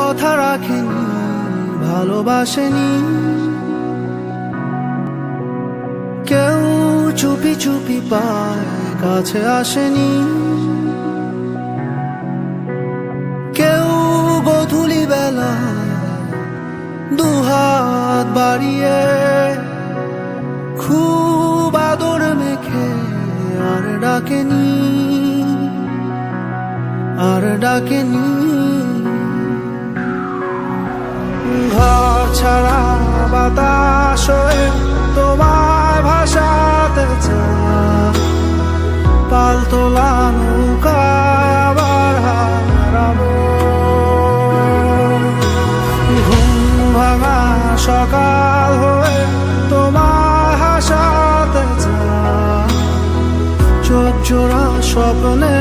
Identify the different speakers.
Speaker 1: কথা রাখেনি, ভালোবাসেনি। কেউ চুপি চুপি পায় কাছে আসেনি, কেউ গোধূলি বেলা দুহাত বাড়িয়ে খুব আদর মেখে আর ডাকেনি, আর ডাকেনি। ঘর ছাড়া বাতাস হয়ে তোমায় ভাসাতে চায়, পালতোলা নৌকায় আবার হারাবো। ঘুম ভাঙা সকাল হয়ে তোমায় হাসাতে চায়, চোখ জোড়া স্বপ্নে